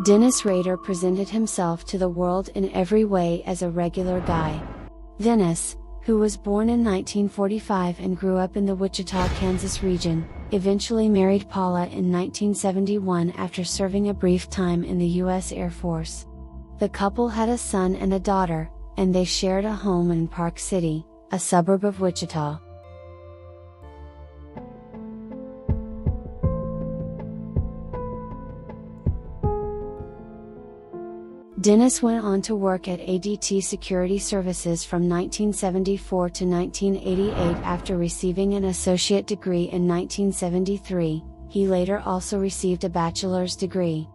Dennis Rader presented himself to the world in every way as a regular guy. Dennis, who was born in 1945 and grew up in the Wichita, Kansas region, eventually married Paula in 1971 after serving a brief time in the U.S. Air Force. The couple had a son and a daughter, and they shared a home in Park City, a suburb of Wichita. Dennis went on to work at ADT Security Services from 1974 to 1988 after receiving an associate degree in 1973. He later also received a bachelor's degree.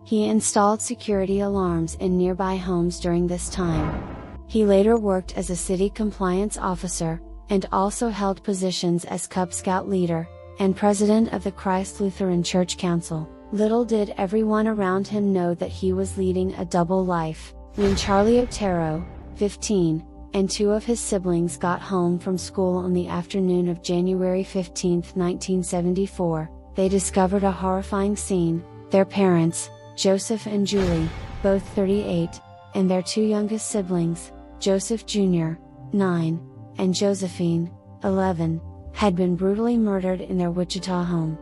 He installed security alarms in nearby homes during this time. He later worked as a city compliance officer, and also held positions as Cub Scout leader, and president of the Christ Lutheran Church Council. Little did everyone around him know that he was leading a double life. When Charlie Otero, 15, and two of his siblings got home from school on the afternoon of January 15, 1974, they discovered a horrifying scene. Their parents, Joseph and Julie, both 38, and their two youngest siblings, Joseph Jr., 9, and Josephine, 11, had been brutally murdered in their Wichita home.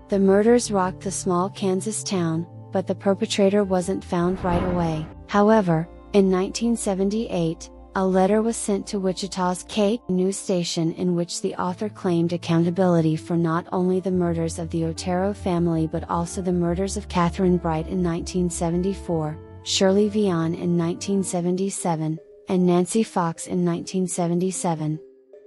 The murders rocked the small Kansas town, but the perpetrator wasn't found right away. However, in 1978, a letter was sent to Wichita's K news station in which the author claimed accountability for not only the murders of the Otero family but also the murders of Catherine Bright in 1974, Shirley Vian in 1977, and Nancy Fox in 1977.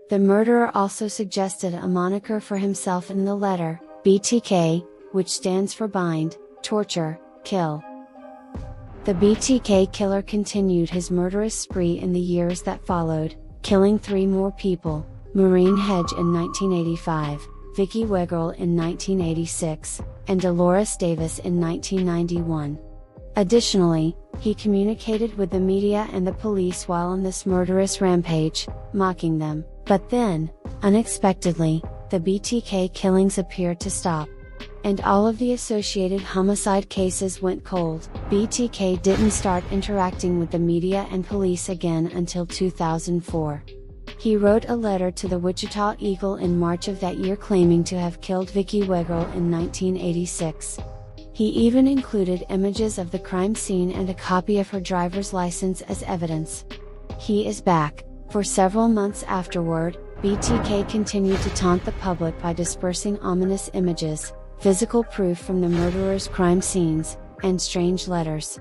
The murderer also suggested a moniker for himself in the letter, BTK, which stands for bind, torture, kill. The BTK Killer continued his murderous spree in the years that followed, killing 3 more people: Maureen Hedge in 1985, Vicki Wegerle in 1986, and Dolores Davis in 1991. Additionally, he communicated with the media and the police while on this murderous rampage, mocking them. But then, unexpectedly, the BTK killings appeared to stop. And all of the associated homicide cases went cold. BTK didn't start interacting with the media and police again until 2004. He wrote a letter to the Wichita Eagle in March of that year claiming to have killed Vicki Wegerle in 1986. He even included images of the crime scene and a copy of her driver's license as evidence. He is back. For several months afterward, BTK continued to taunt the public by dispersing ominous images, physical proof from the murderer's crime scenes, and strange letters.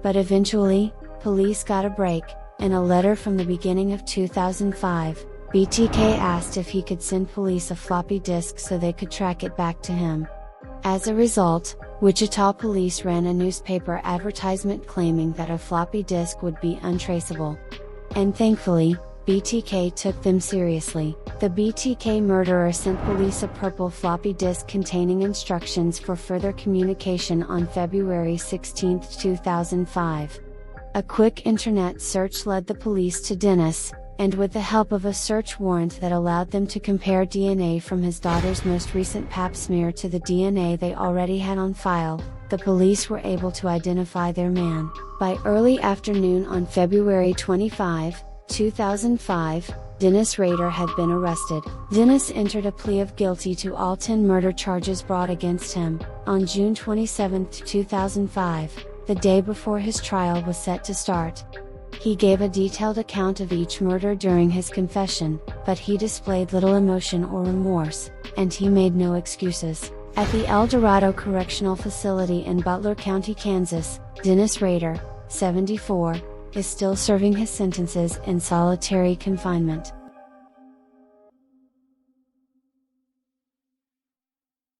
But eventually, police got a break. In a letter from the beginning of 2005, BTK asked if he could send police a floppy disk so they could track it back to him. As a result, Wichita police ran a newspaper advertisement claiming that a floppy disk would be untraceable. And thankfully, BTK took them seriously. The BTK murderer sent police a purple floppy disk containing instructions for further communication on February 16, 2005. A quick internet search led the police to Dennis, and with the help of a search warrant that allowed them to compare DNA from his daughter's most recent pap smear to the DNA they already had on file, the police were able to identify their man. By early afternoon on February 25, 2005, Dennis Rader had been arrested. Dennis entered a plea of guilty to all 10 murder charges brought against him. On June 27, 2005, the day before his trial was set to start. He gave a detailed account of each murder during his confession, but he displayed little emotion or remorse, and he made no excuses. At the El Dorado Correctional Facility in Butler County, Kansas, Dennis Rader, 74, is still serving his sentences in solitary confinement.